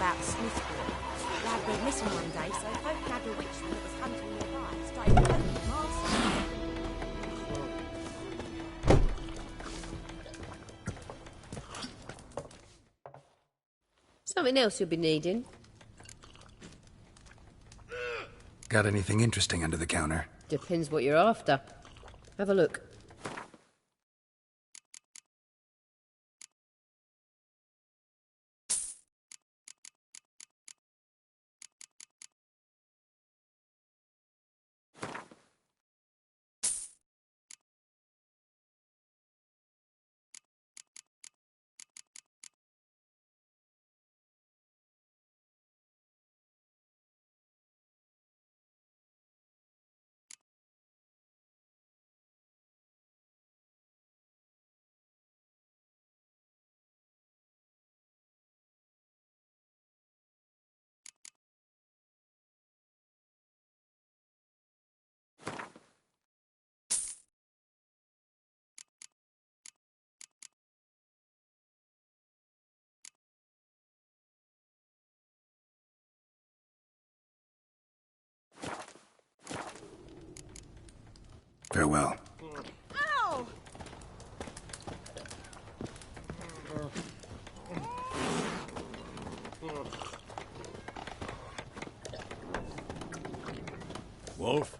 about Smithport. Lad went missing one day, so folk had a witchman that was hunting nearby. Started hunting master. Something else you'll be needing? Got anything interesting under the counter? Depends what you're after. Have a look. Farewell. Ow! Wolf?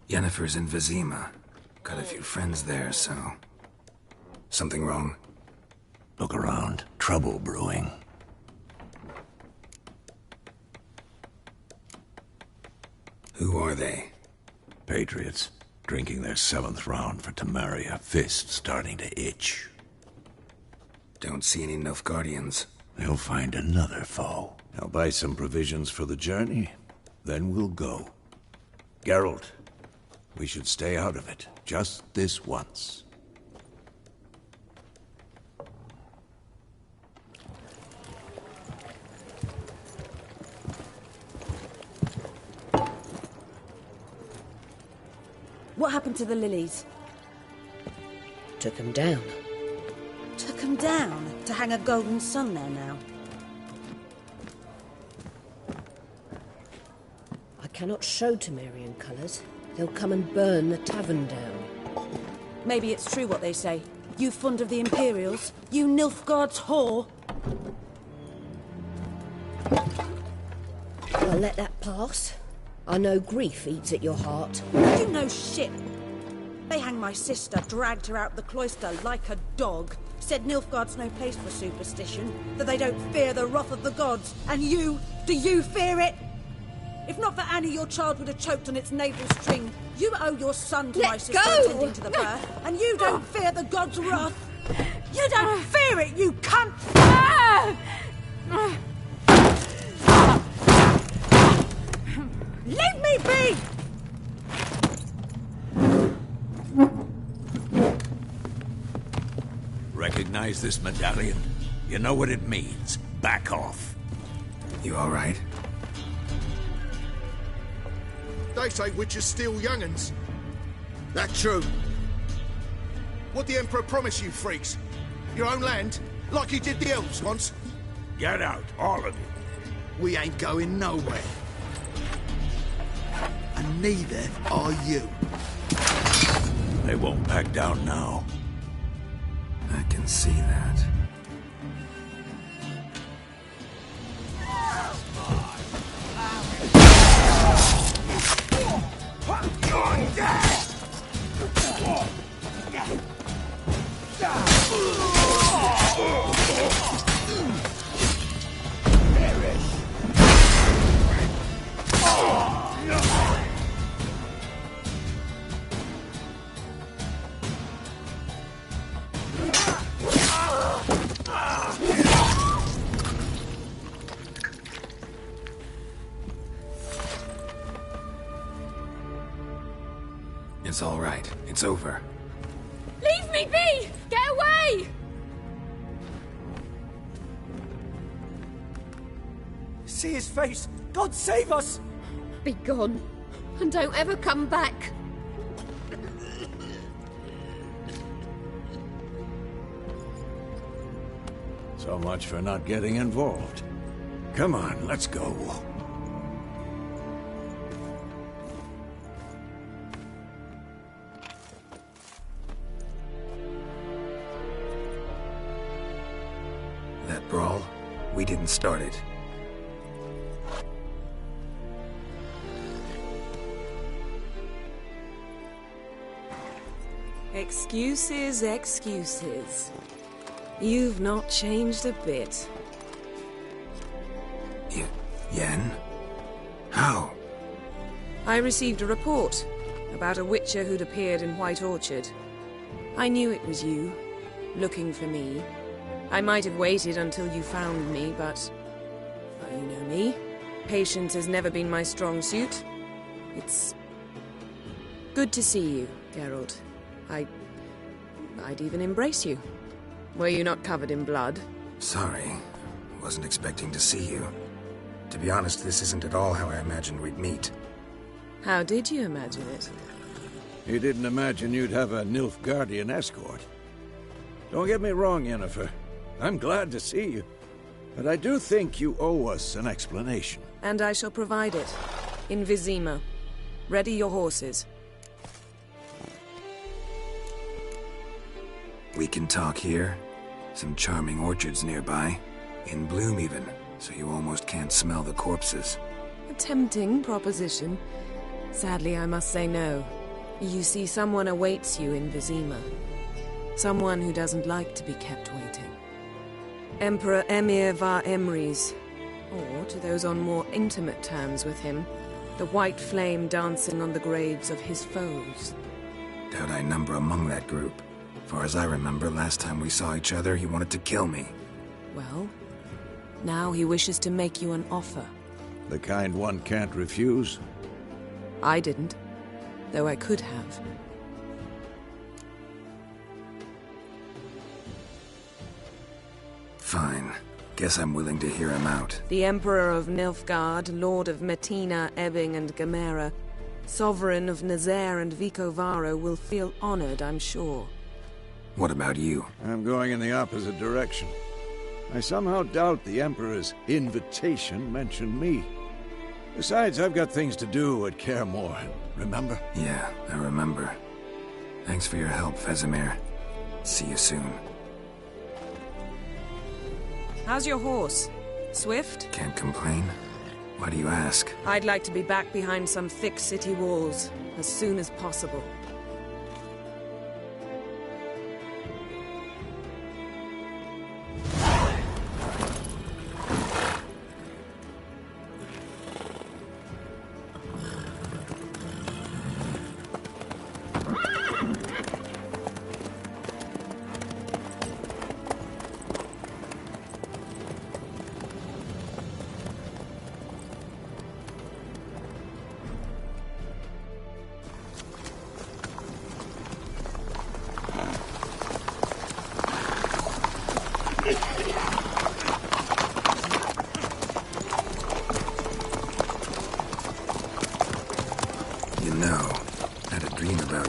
Yennefer's in Vizima. Got a few friends there, so... Something wrong? Look around. Trouble brewing. Who are they? Patriots. Drinking their 7th round for Temeria. Fist starting to itch. Don't see any Nilfgaardians. They'll find another foe. I'll buy some provisions for the journey. Then we'll go. Geralt, we should stay out of it. Just this once. What happened to the lilies? Took 'em down. Took 'em down to hang a golden sun there now. I cannot show Temerian colours. They'll come and burn the tavern down. Maybe it's true what they say. You fond of the Imperials? You Nilfgaard's whore? I'll let that pass. I know grief eats at your heart. You know shit. They hanged my sister, dragged her out the cloister like a dog. Said Nilfgaard's no place for superstition, that they don't fear the wrath of the gods. And you, do you fear it? If not for Annie, your child would have choked on its navel string. You owe your son to my sister attending to the birth, and you don't fear the gods' wrath. You don't fear it, you cunt! Leave me be! Recognize this medallion? You know what it means. Back off. You all right? They say witches steal young'uns. That true? What the Emperor promise you, freaks? Your own land? Like he did the elves once? Get out, all of you. We ain't going nowhere. And neither are you. They won't back down now. I can see that. It's all right. It's over. Leave me be! Get away! See his face! God save us! Be gone, and don't ever come back. So much for not getting involved. Come on, let's go. That brawl, we didn't start it. Excuses, excuses. You've not changed a bit. Yen? How? I received a report about a witcher who'd appeared in White Orchard. I knew it was you, looking for me. I might have waited until you found me, but... well, you know me. Patience has never been my strong suit. It's... good to see you, Geralt. I'd even embrace you. Were you not covered in blood? Sorry. Wasn't expecting to see you. To be honest, this isn't at all how I imagined we'd meet. How did you imagine it? You didn't imagine you'd have a Nilfgaardian escort. Don't get me wrong, Yennefer. I'm glad to see you. But I do think you owe us an explanation. And I shall provide it. In Vizima. Ready your horses. We can talk here. Some charming orchards nearby. In bloom even, so you almost can't smell the corpses. A tempting proposition. Sadly, I must say no. You see, someone awaits you in Vizima. Someone who doesn't like to be kept waiting. Emperor Emir var Emrys. Or, to those on more intimate terms with him, the white flame dancing on the graves of his foes. Doubt I number among that group. Far as I remember, last time we saw each other, he wanted to kill me. Well, now he wishes to make you an offer. The kind one can't refuse? I didn't, though I could have. Fine. Guess I'm willing to hear him out. The Emperor of Nilfgaard, Lord of Metina, Ebbing and Gamera, Sovereign of Nazaire and Vicovaro will feel honored, I'm sure. What about you? I'm going in the opposite direction. I somehow doubt the Emperor's invitation mentioned me. Besides, I've got things to do at Kaer Morhen, remember? Yeah, I remember. Thanks for your help, Vesemir. See you soon. How's your horse? Swift? Can't complain. Why do you ask? I'd like to be back behind some thick city walls, as soon as possible.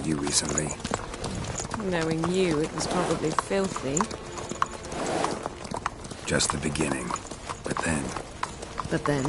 Recently. Knowing you, it was probably filthy. Just the beginning. But then... But then?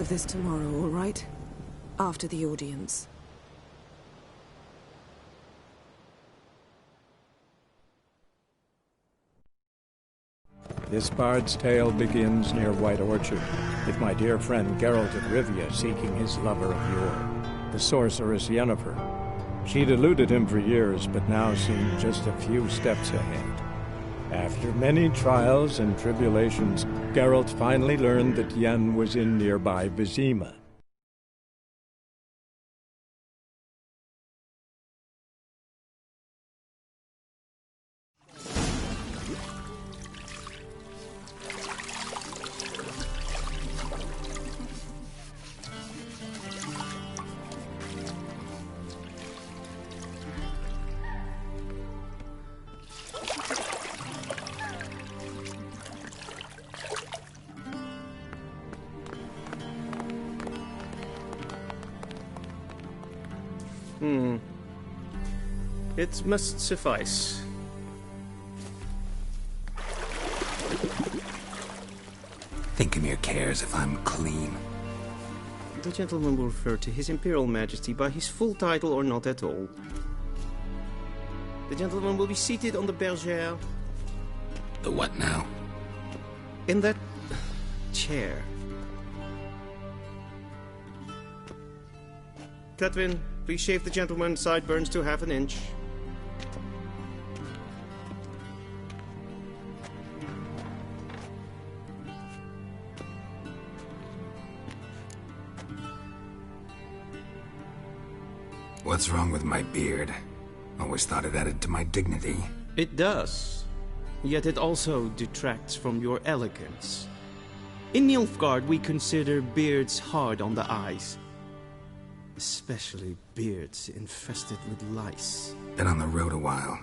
This tomorrow, all right? After the audience. This bard's tale begins near White Orchard, with my dear friend Geralt of Rivia seeking his lover of yore, the sorceress Yennefer. She'd eluded him for years, but now seemed just a few steps ahead. After many trials and tribulations, Geralt finally learned that Yen was in nearby Vizima. It must suffice. Thinkamere cares if I'm clean. The gentleman will refer to His Imperial Majesty by his full title or not at all. The gentleman will be seated on the bergère. The what now? In that chair. Cletwin, please shave the gentleman's sideburns to half an inch. What's wrong with my beard? Always thought it added to my dignity. It does. Yet it also detracts from your elegance. In Nilfgaard, we consider beards hard on the eyes. Especially beards infested with lice. Been on the road a while.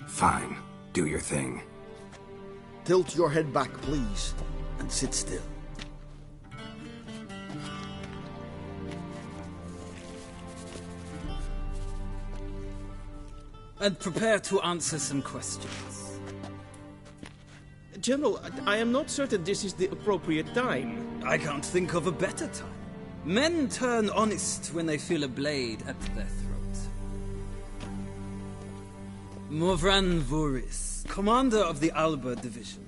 Fine. Do your thing. Tilt your head back, please, and sit still. And prepare to answer some questions. General, I am not certain this is the appropriate time. I can't think of a better time. Men turn honest when they feel a blade at their throat. Morvran Voris, commander of the Alba Division.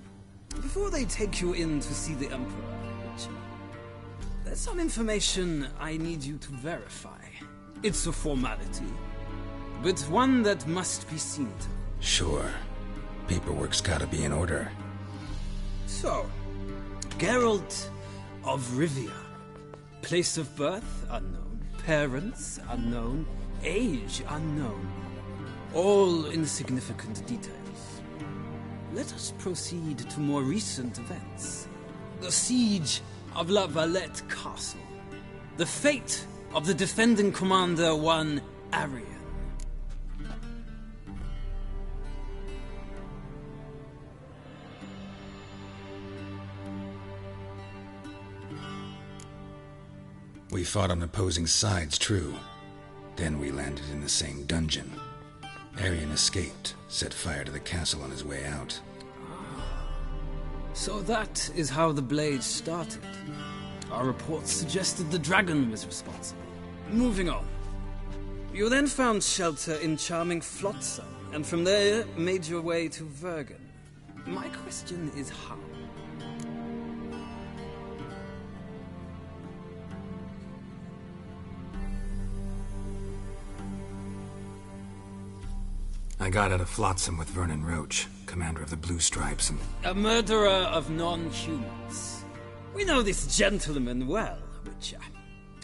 Before they take you in to see the Emperor, Richard, there's some information I need you to verify. It's a formality, but one that must be seen to. Sure. Paperwork's gotta be in order. So, Geralt of Rivia. Place of birth, unknown. Parents, unknown. Age, unknown. All insignificant details. Let us proceed to more recent events. The siege of La Valette Castle. The fate of the defending commander, one Arian. We fought on opposing sides, true. Then we landed in the same dungeon. Arian escaped, set fire to the castle on his way out. So that is how the blade started. Our reports suggested the dragon was responsible. Moving on. You then found shelter in charming Flotsam, and from there made your way to Vergen. My question is how? I got out of Flotsam with Vernon Roach, commander of the Blue Stripes, and... A murderer of non-humans. We know this gentleman well, Witcher.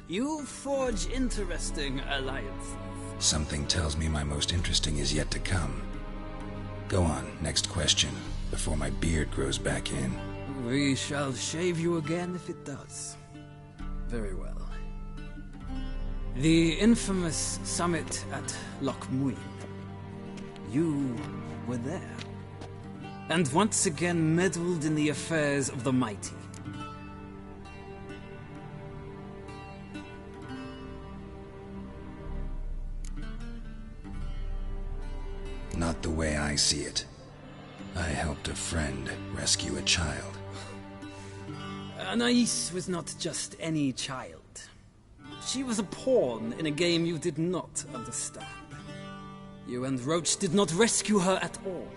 You forge interesting alliances. Something tells me my most interesting is yet to come. Go on, next question, before my beard grows back in. We shall shave you again if it does. Very well. The infamous summit at Loch Muin. You were there. And once again meddled in the affairs of the mighty. Not the way I see it. I helped a friend rescue a child. Anais was not just any child. She was a pawn in a game you did not understand. You and Roach did not rescue her at all.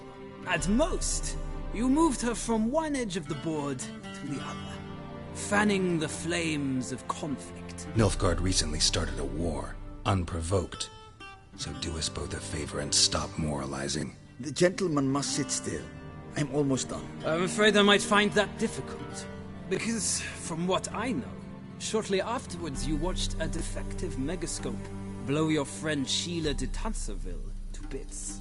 At most, You moved her from one edge of the board to the other, fanning the flames of conflict. Nilfgaard recently started a war, unprovoked. So do us both a favor and stop moralizing. The gentleman must sit still. I'm almost done. I'm afraid I might find that difficult. Because, from what I know, shortly afterwards you watched a defective megascope blow your friend Sheila de Tanserville to bits.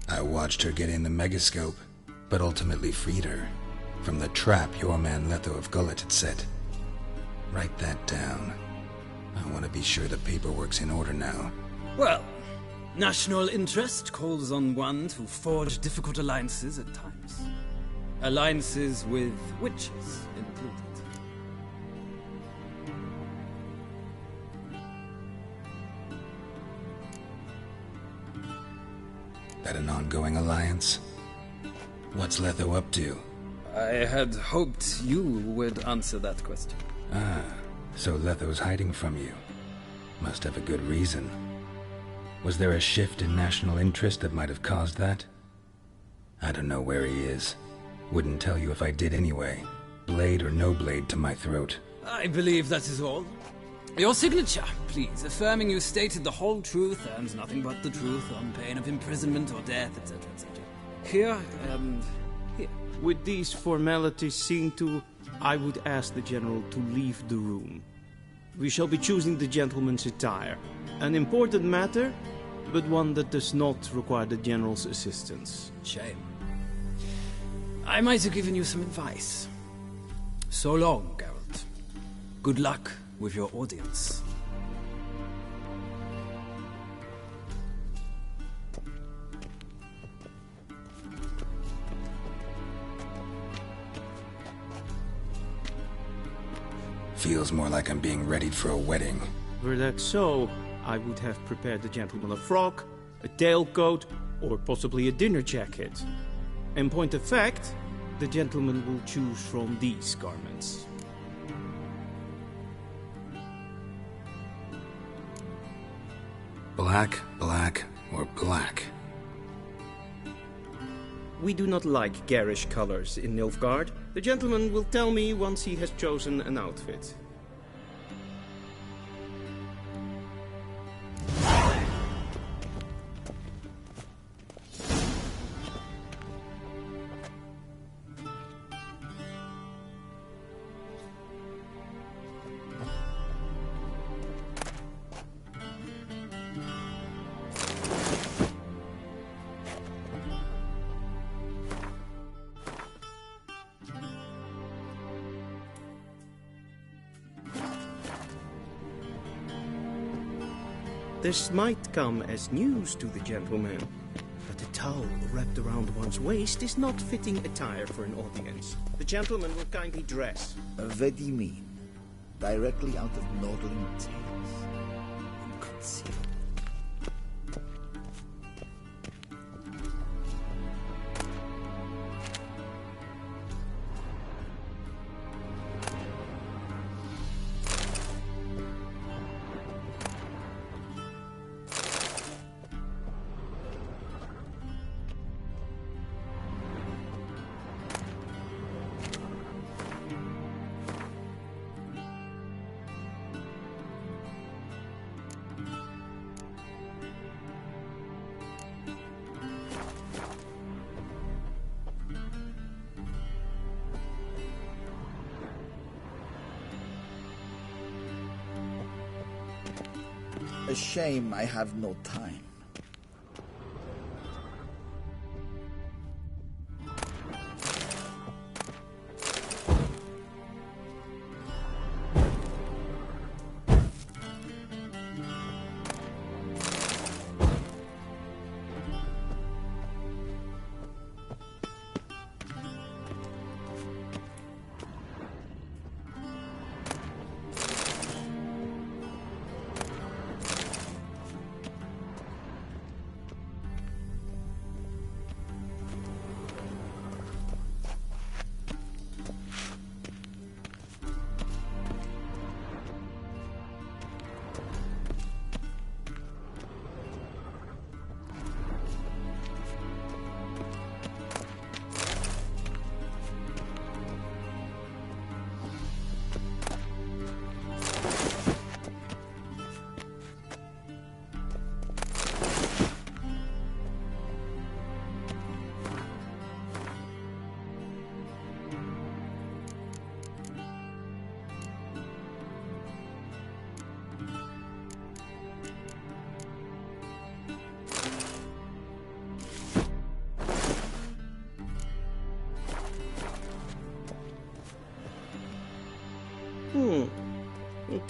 I watched her get in the megascope, but ultimately freed her from the trap your man Letho of Gullet had set. Write that down. I want to be sure the paperwork's in order now. Well, national interest calls on one to forge difficult alliances at times. Alliances with witches included. That an ongoing alliance? What's Letho up to? I had hoped you would answer that question. Ah, so Letho's hiding from you. Must have a good reason. Was there a shift in national interest that might have caused that? I don't know where he is. Wouldn't tell you if I did anyway. Blade or no blade to my throat. I believe that is all. Your signature, please, affirming you stated the whole truth and nothing but the truth on pain of imprisonment or death, etc., etc. Here and here. With these formalities seen to, I would ask the General to leave the room. We shall be choosing the gentleman's attire. An important matter, but one that does not require the General's assistance. Shame. I might have given you some advice. So long, Geralt. Good luck with your audience. Feels more like I'm being readied for a wedding. Were that so, I would have prepared the gentleman a frock, a tailcoat, or possibly a dinner jacket. In point of fact, the gentleman will choose from these garments. Black, black, or black? We do not like garish colors in Nilfgaard. The gentleman will tell me once he has chosen an outfit. This might come as news to the gentleman, but a towel wrapped around one's waist is not fitting attire for an audience. The gentleman will kindly dress. What do you mean? Directly out of Nordling Tales? Inconceivable. A shame I have no time.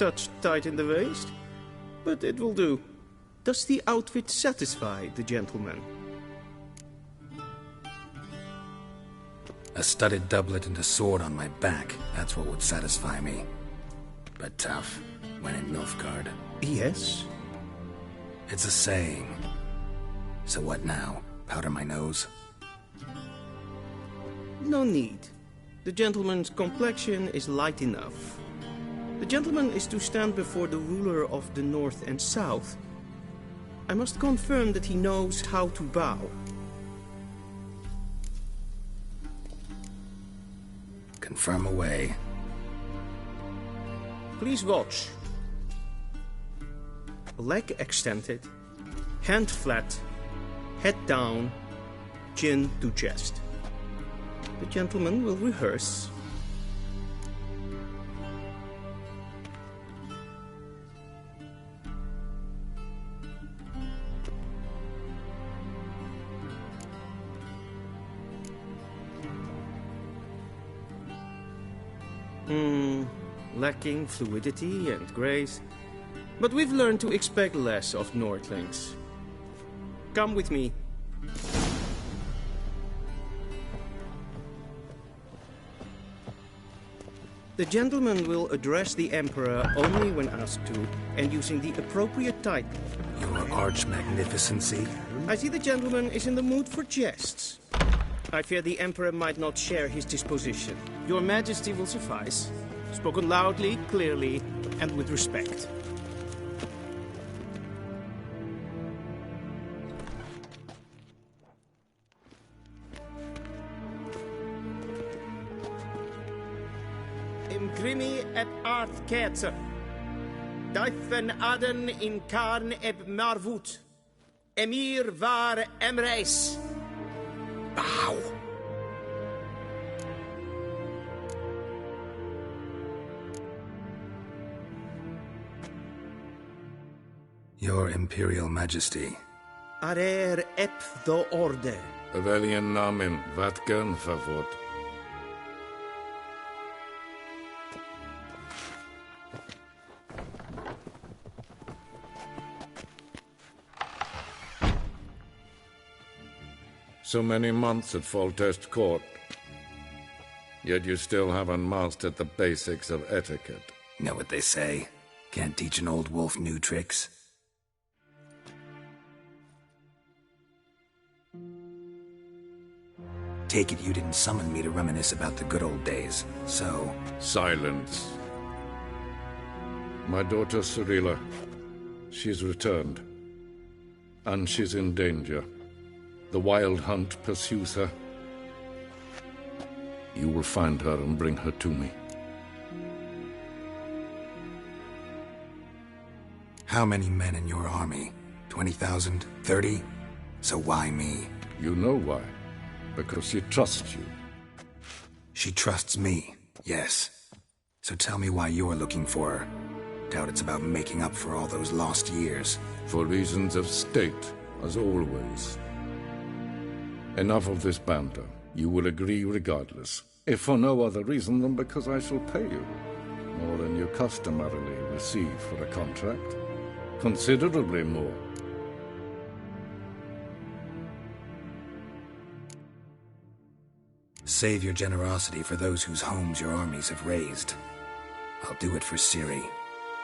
touch tight in the waist, but it will do. Does the outfit satisfy the gentleman? A studded doublet and a sword on my back, that's what would satisfy me. But tough, when in Nilfgaard. Yes? It's a saying. So what now? Powder my nose? No need. The gentleman's complexion is light enough. The gentleman is to stand before the ruler of the North and South. I must confirm that he knows how to bow. Confirm away. Please watch. Leg extended, hand flat, head down, chin to chest. The gentleman will rehearse. Lacking fluidity and grace. But we've learned to expect less of Nordlings. Come with me. The gentleman will address the Emperor only when asked to, and using the appropriate title. Your Arch-Magnificency? I see the gentleman is in the mood for jests. I fear the Emperor might not share his disposition. Your Majesty will suffice. Spoken loudly, clearly, and with respect. Imprimi et art ketzer. Daifen aden in karn eb marvut. Emir var emreis. Bow. Your Imperial Majesty. Arer ep the orde. Velen namen, vatgen favort. So many months at Foltest Court. Yet you still haven't mastered the basics of etiquette. Know what they say? Can't teach an old wolf new tricks. Take it you didn't summon me to reminisce about the good old days, so... Silence. My daughter Cyrilla, she's returned. And she's in danger. The Wild Hunt pursues her. You will find her and bring her to me. How many men in your army? 20,000? 30? So why me? You know why. Because she trusts you. She trusts me, yes. So tell me why you're looking for her. Doubt it's about making up for all those lost years. For reasons of state, as always. Enough of this banter. You will agree regardless. If for no other reason than because I shall pay you. More than you customarily receive for a contract. Considerably more. Save your generosity for those whose homes your armies have razed. I'll do it for Ciri,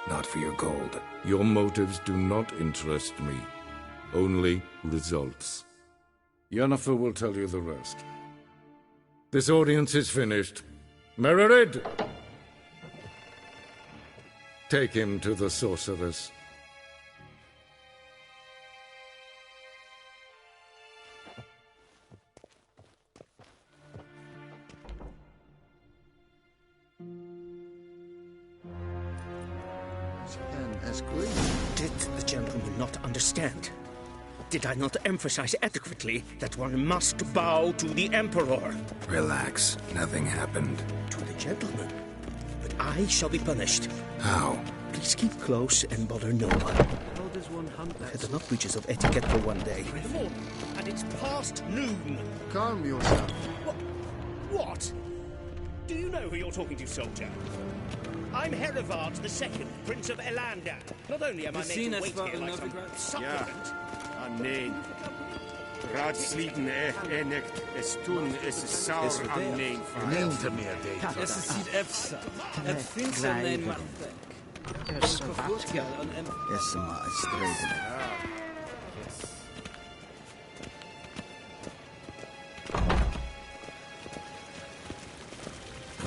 not for your gold. Your motives do not interest me. Only results. Yennefer will tell you the rest. This audience is finished. Mererid! Take him to the sorceress. Did the gentleman not understand? Did I not emphasize adequately that one must bow to the Emperor? Relax. Nothing happened. To the gentleman. But I shall be punished. How? Please keep close and bother no one. How does one hunt I've had enough breaches of etiquette for one day. And it's past noon. Calm yourself. What? Do you know who you're talking to, soldier? I'm Herivard II, Prince of Elander. Not only am I made to wait here like some supplicant... Nein. Raadsleden echt es tun, es is saur aan neem. Neemt er meer deed. Es is niet efsa. Het vindt ze neem maar denk. Yes, maar streven.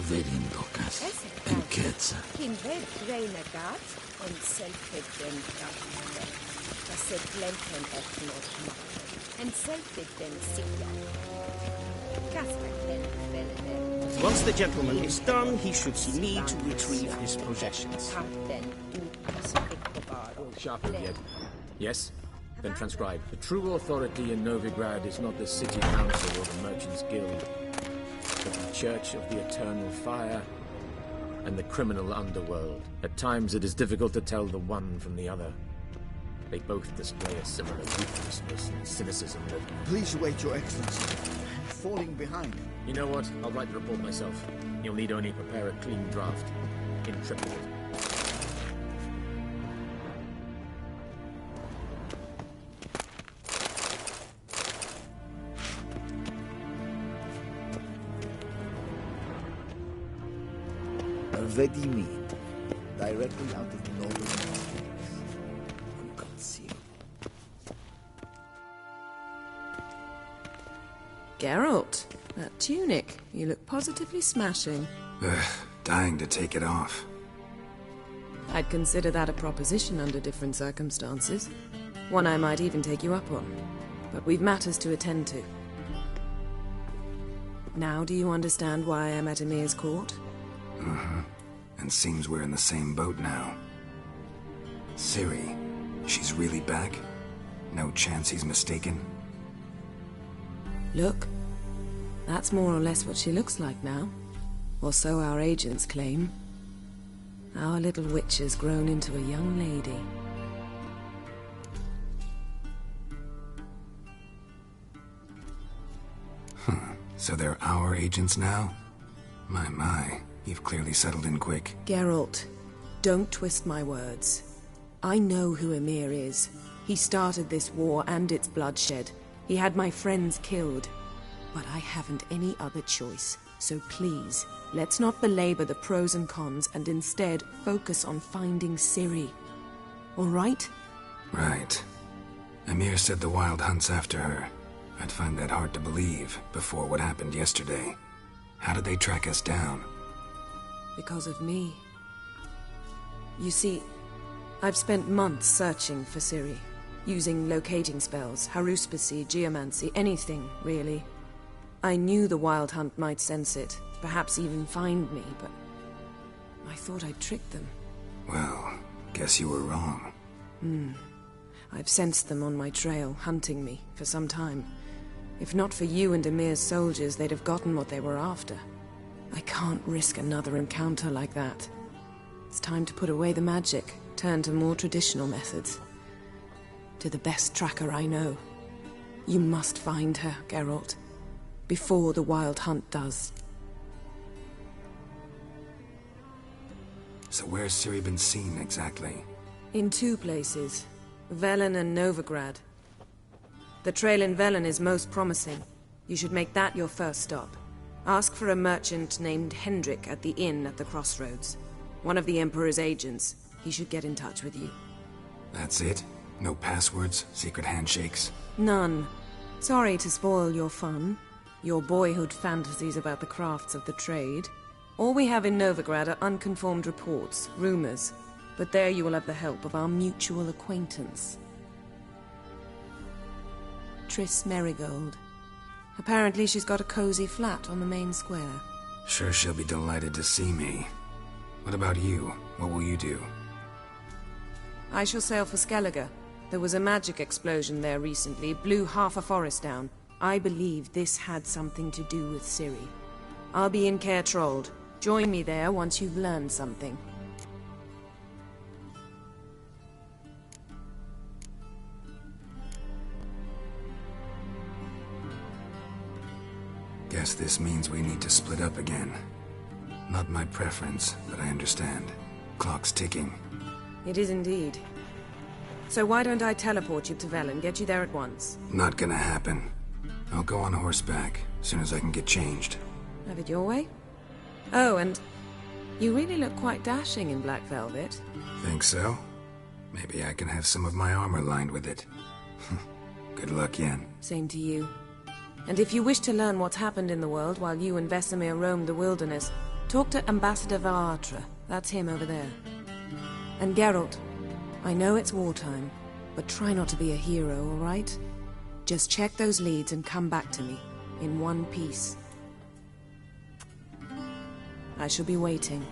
Velen dokas. En ketsa. Kin ved renegat en selfet den gatte. Dat se glenten et not. En selfet den sikla. Kasta glenten Velen. Once the gentleman is done, he should see me to retrieve his possessions. Sharpened yet? Yes? Then transcribe. The true authority in Novigrad is not the city council or the merchants' guild, but the Church of the Eternal Fire and the criminal underworld. At times it is difficult to tell the one from the other. They both display a similar ruthlessness and cynicism that... Please wait, Your Excellency. I'm falling behind. You know what? I'll write the report myself. You'll need only prepare a clean draft. In triplicate. Vizima, directly out of northern states. Unconcealed. Geralt, that tunic. You look positively smashing. Dying to take it off. I'd consider that a proposition under different circumstances. One I might even take you up on. But we've matters to attend to. Now do you understand why I'm at Emir's court? Mm-hmm. And seems we're in the same boat now. Ciri, she's really back? No chance he's mistaken? Look, that's more or less what she looks like now. Or so our agents claim. Our little witch has grown into a young lady. So they're our agents now? My. You've clearly settled in quick. Geralt, don't twist my words. I know who Emir is. He started this war and its bloodshed. He had my friends killed. But I haven't any other choice. So please, let's not belabor the pros and cons and instead focus on finding Ciri. All right? Right. Emir said the Wild Hunt's after her. I'd find that hard to believe before what happened yesterday. How did they track us down? Because of me. You see, I've spent months searching for Ciri, using locating spells, haruspicy, geomancy, anything, really. I knew the Wild Hunt might sense it, perhaps even find me, but I thought I'd tricked them. Well, guess you were wrong. I've sensed them on my trail, hunting me, for some time. If not for you and Emir's soldiers, they'd have gotten what they were after. I can't risk another encounter like that. It's time to put away the magic, turn to more traditional methods. To the best tracker I know. You must find her, Geralt. Before the Wild Hunt does. So where's Ciri been seen, exactly? In two places. Velen and Novigrad. The trail in Velen is most promising. You should make that your first stop. Ask for a merchant named Hendrik at the inn at the crossroads. One of the Emperor's agents. He should get in touch with you. That's it? No passwords? Secret handshakes? None. Sorry to spoil your fun. Your boyhood fantasies about the crafts of the trade. All we have in Novigrad are unconfirmed reports, rumors. But there you will have the help of our mutual acquaintance. Triss Merigold. Apparently she's got a cozy flat on the main square. Sure she'll be delighted to see me. What about you? What will you do? I shall sail for Skellige. There was a magic explosion there recently, blew half a forest down. I believe this had something to do with Ciri. I'll be in Caer Trold. Join me there once you've learned something. Guess this means we need to split up again. Not my preference, but I understand. Clock's ticking. It is indeed. So why don't I teleport you to Velen, get you there at once? Not gonna happen. I'll go on horseback, as soon as I can get changed. Have it your way? Oh, and you really look quite dashing in black velvet. Think so? Maybe I can have some of my armor lined with it. Good luck, Yen. Same to you. And if you wish to learn what's happened in the world while you and Vesemir roamed the wilderness, talk to Ambassador Valhalla. That's him over there. And Geralt, I know it's wartime, but try not to be a hero, all right? Just check those leads and come back to me, in one piece. I shall be waiting.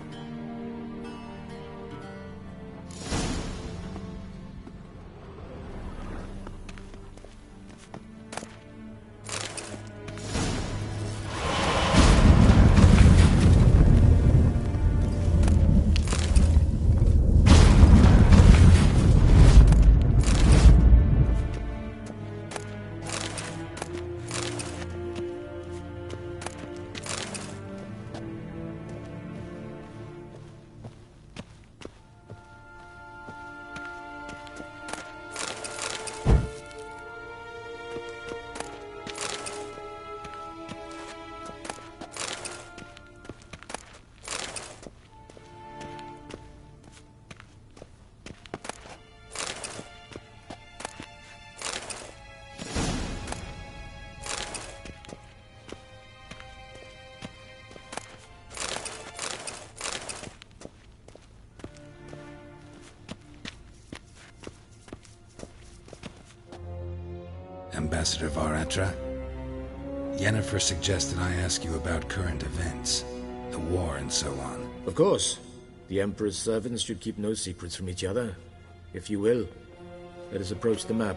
Ambassador Varatra, Yennefer suggested I ask you about current events, the war and so on. Of course. The Emperor's servants should keep no secrets from each other. If you will, let us approach the map.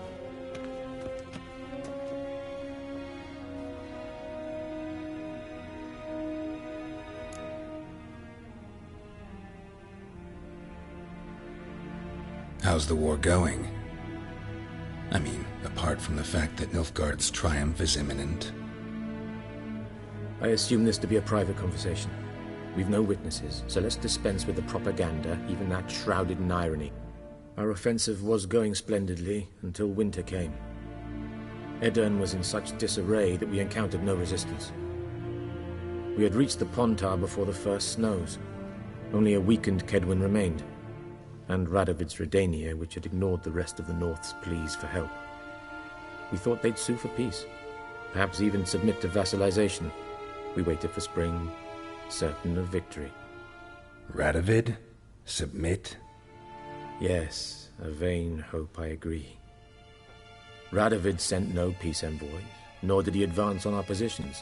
How's the war going? I mean, apart from the fact that Nilfgaard's triumph is imminent. I assume this to be a private conversation. We've no witnesses, so let's dispense with the propaganda, even that shrouded in irony. Our offensive was going splendidly until winter came. Edirn was in such disarray that we encountered no resistance. We had reached the Pontar before the first snows. Only a weakened Kedwin remained, and Radovid's Redania, which had ignored the rest of the North's pleas for help. We thought they'd sue for peace, perhaps even submit to vassalization. We waited for spring, certain of victory. Radovid? Submit? Yes, a vain hope, I agree. Radovid sent no peace envoys, nor did he advance on our positions.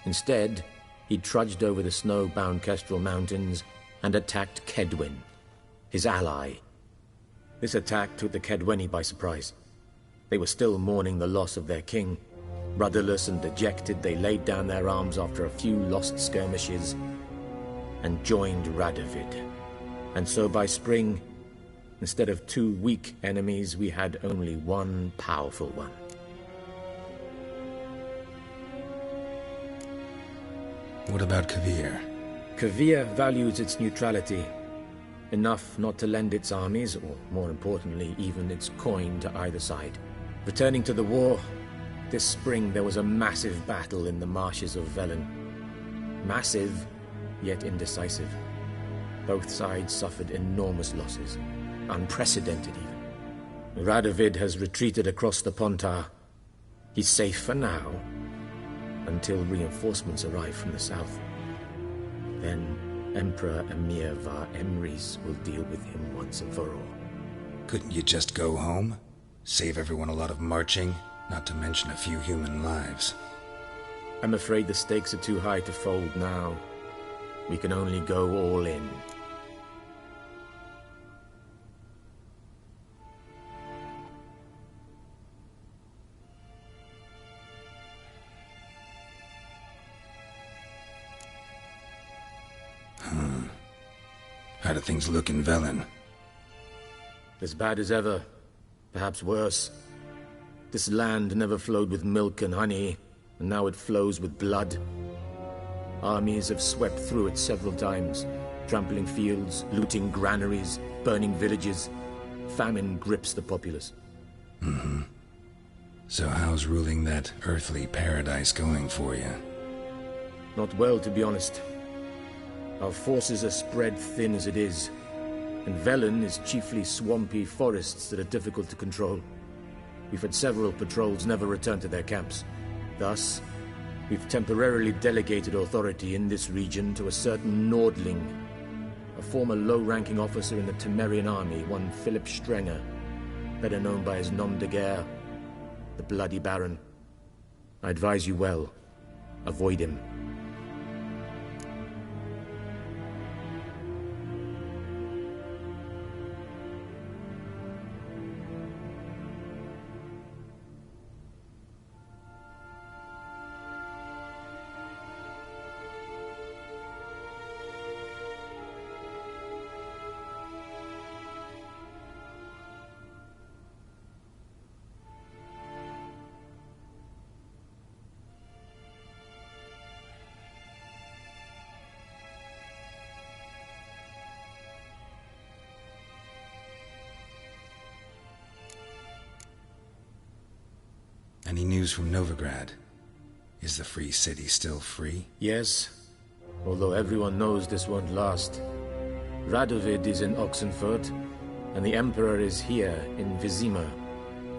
Instead, he trudged over the snow-bound Kestrel Mountains and attacked Kedwin, his ally. This attack took the Kedweni by surprise. They were still mourning the loss of their king. Rudderless and dejected, they laid down their arms after a few lost skirmishes and joined Radovid. And so by spring, instead of 2 weak enemies, we had only one powerful one. What about Kavir? Kavir values its neutrality, enough not to lend its armies, or more importantly, even its coin to either side. Returning to the war, this spring there was a massive battle in the marshes of Velen. Massive, yet indecisive. Both sides suffered enormous losses, unprecedented even. Radovid has retreated across the Pontar. He's safe for now, until reinforcements arrive from the south. Then Emperor Emir Var Emrys will deal with him once and for all. Couldn't you just go home? Save everyone a lot of marching, not to mention a few human lives. I'm afraid the stakes are too high to fold now. We can only go all in. How do things look in Velen? As bad as ever. Perhaps worse. This land never flowed with milk and honey, and now it flows with blood. Armies have swept through it several times, trampling fields, looting granaries, burning villages. Famine grips the populace. Mm-hmm. So how's ruling that earthly paradise going for you? Not well, to be honest. Our forces are spread thin as it is, and Velen is chiefly swampy forests that are difficult to control. We've had several patrols never return to their camps. Thus, we've temporarily delegated authority in this region to a certain Nordling, a former low-ranking officer in the Temerian army, one Philip Strenger, better known by his nom de guerre, the Bloody Baron. I advise you well. Avoid him. Any news from Novigrad? Is the Free City still free? Yes, although everyone knows this won't last. Radovid is in Oxenfurt, and the Emperor is here in Vizima,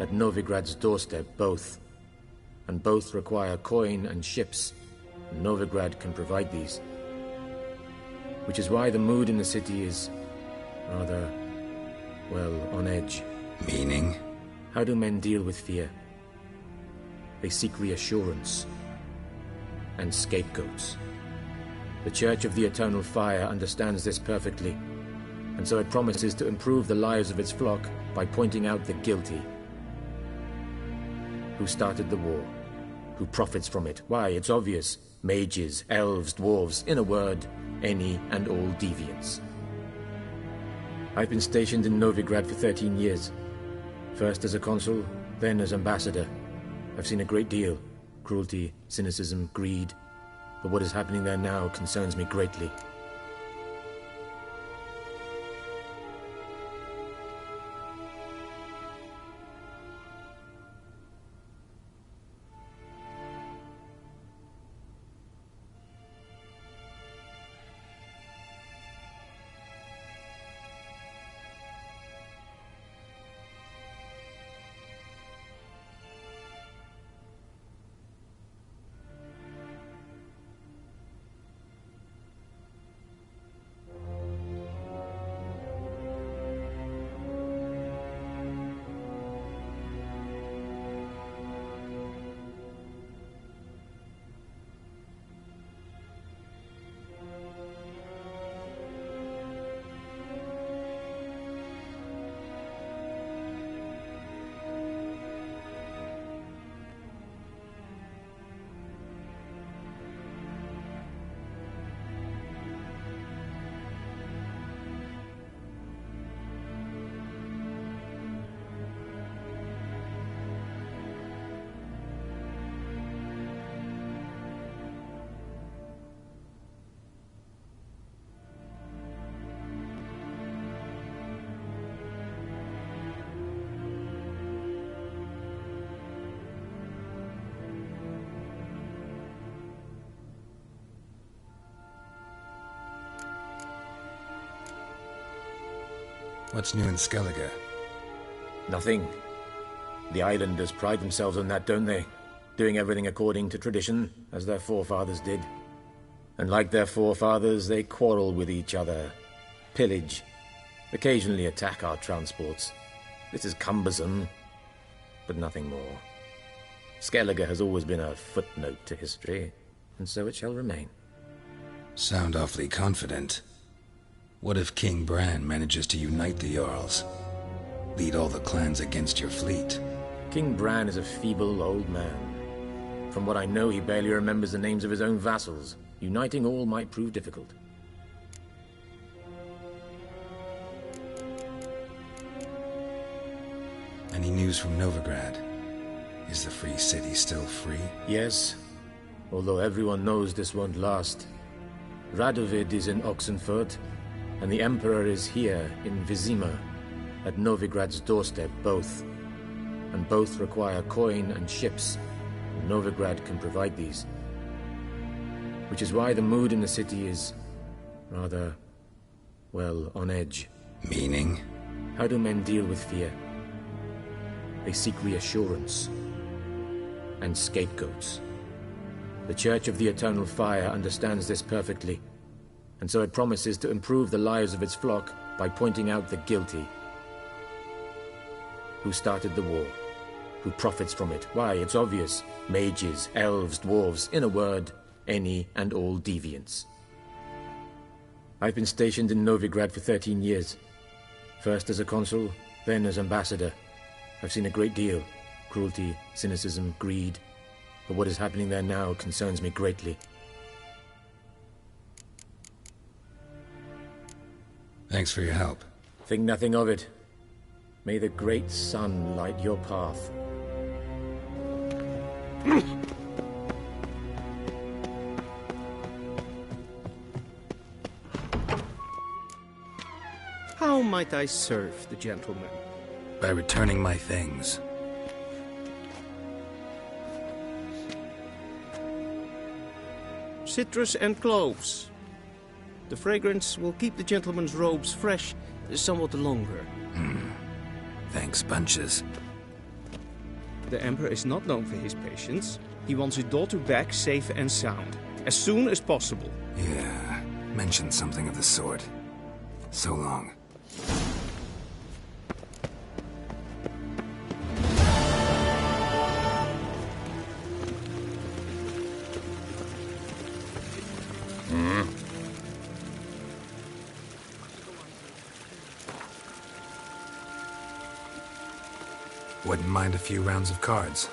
at Novigrad's doorstep, both. And both require coin and ships, and Novigrad can provide these. Which is why the mood in the city is rather, well, on edge. Meaning? How do men deal with fear? They seek reassurance and scapegoats. The Church of the Eternal Fire understands this perfectly, and so it promises to improve the lives of its flock by pointing out the guilty. Who started the war? Who profits from it? Why, it's obvious. Mages, elves, dwarves, in a word, any and all deviants. I've been stationed in Novigrad for 13 years. First as a consul, then as ambassador. I've seen a great deal. Cruelty, cynicism, greed. But what is happening there now concerns me greatly. What's new in Skellige? Nothing. The islanders pride themselves on that, don't they? Doing everything according to tradition, as their forefathers did. And like their forefathers, they quarrel with each other, pillage, occasionally attack our transports. This is cumbersome, but nothing more. Skellige has always been a footnote to history, and so it shall remain. Sound awfully confident. What if King Bran manages to unite the Jarls? Lead all the clans against your fleet? King Bran is a feeble old man. From what I know, he barely remembers the names of his own vassals. Uniting all might prove difficult. Any news from Novigrad? Is the Free City still free? Yes, although everyone knows this won't last. Radovid is in Oxenfurt, and the Emperor is here in Vizima, at Novigrad's doorstep, both. And both require coin and ships. Novigrad can provide these. Which is why the mood in the city is rather, well, on edge. Meaning? How do men deal with fear? They seek reassurance and scapegoats. The Church of the Eternal Fire understands this perfectly, and so it promises to improve the lives of its flock by pointing out the guilty. Who started the war? Who profits from it? Why, it's obvious. Mages, elves, dwarves, in a word, any and all deviants. I've been stationed in Novigrad for 13 years. First as a consul, then as ambassador. I've seen a great deal. Cruelty, cynicism, greed. But what is happening there now concerns me greatly. Thanks for your help. Think nothing of it. May the great sun light your path. How might I serve the gentleman? By returning my things. Citrus and cloves. The fragrance will keep the gentleman's robes fresh somewhat longer. Thanks, bunches. The Emperor is not known for his patience. He wants his daughter back safe and sound, as soon as possible. Yeah, mentioned something of the sort. So long. Wouldn't mind a few rounds of cards.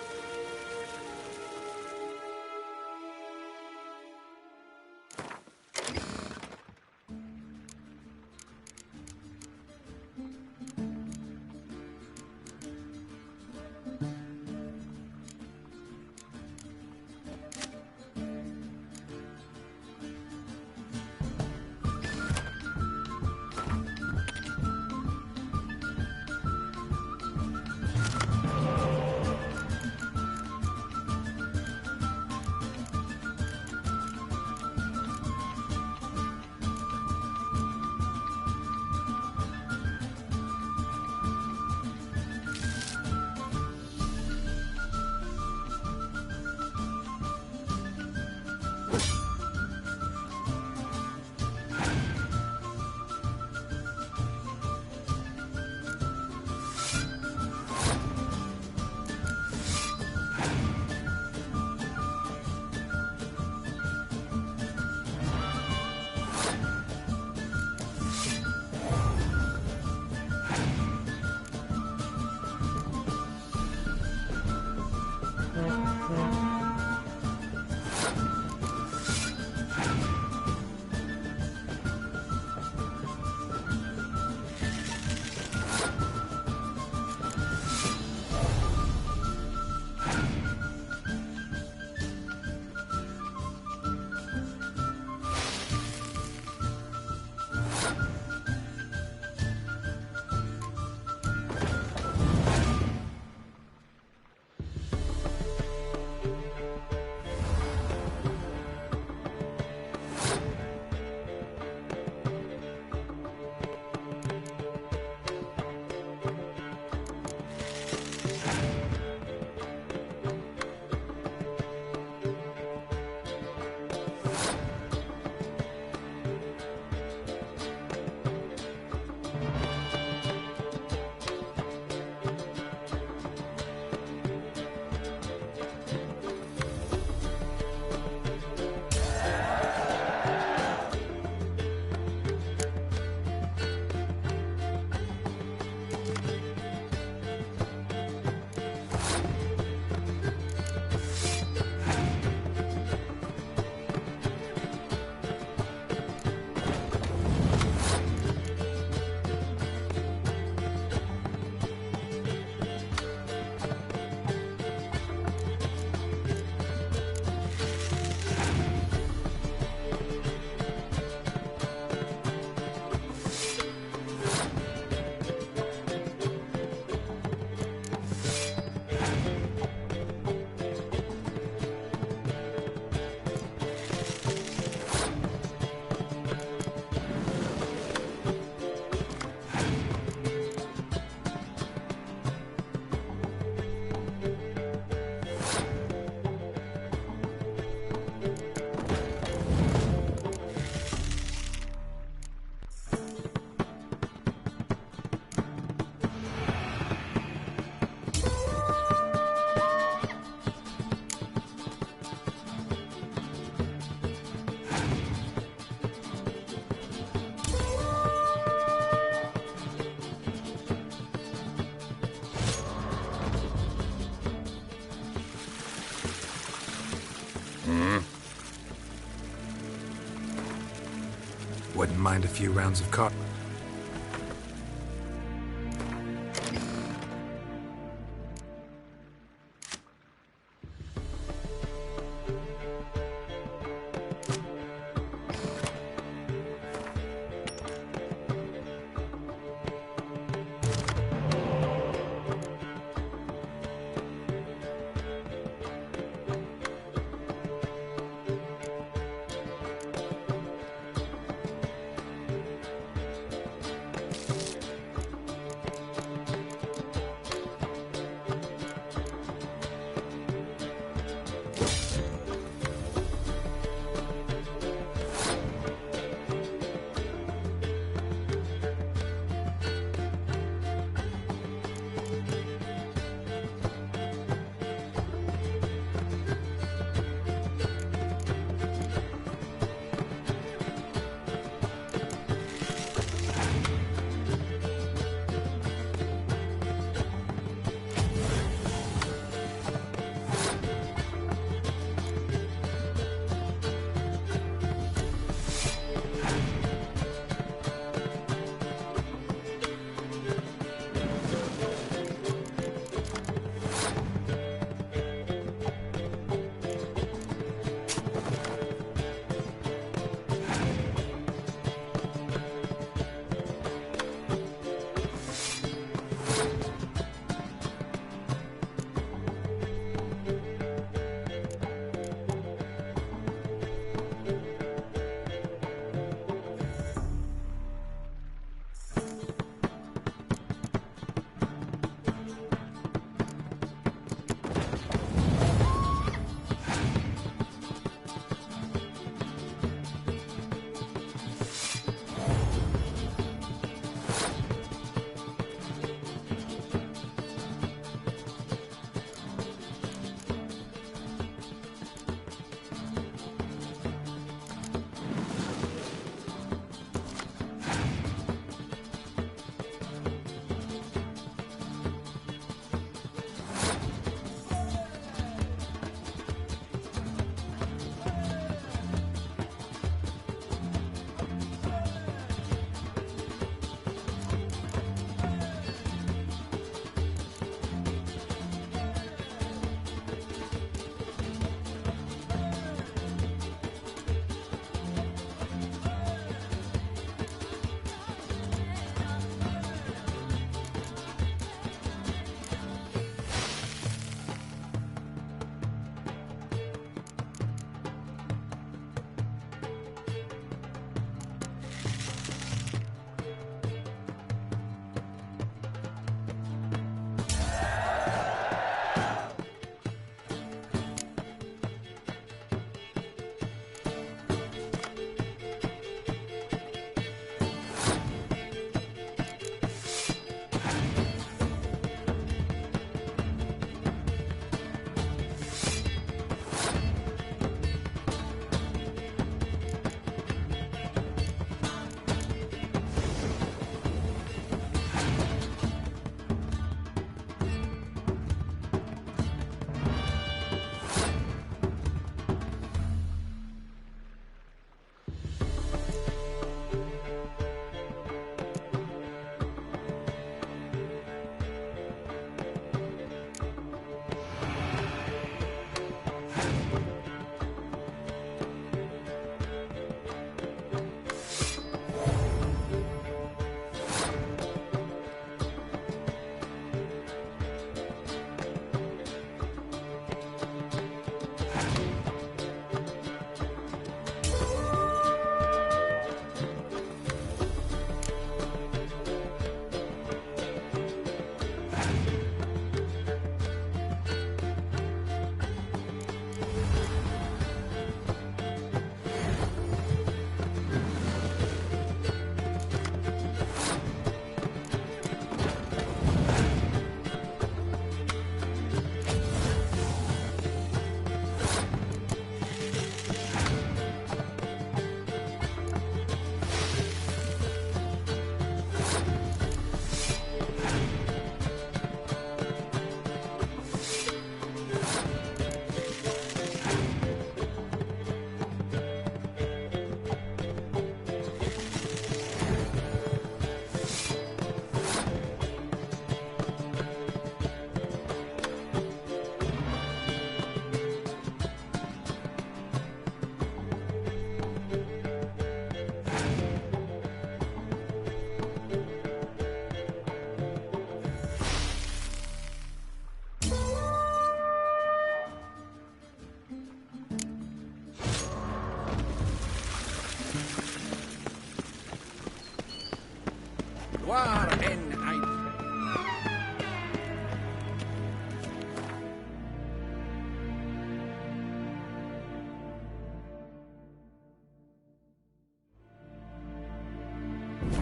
Wouldn't mind a few rounds of cotton.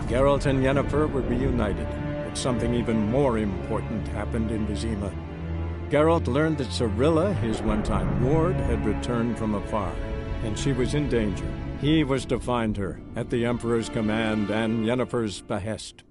Geralt and Yennefer were reunited, but something even more important happened in Vizima. Geralt learned that Cirilla, his one-time ward, had returned from afar, and she was in danger. He was to find her, at the Emperor's command and Yennefer's behest.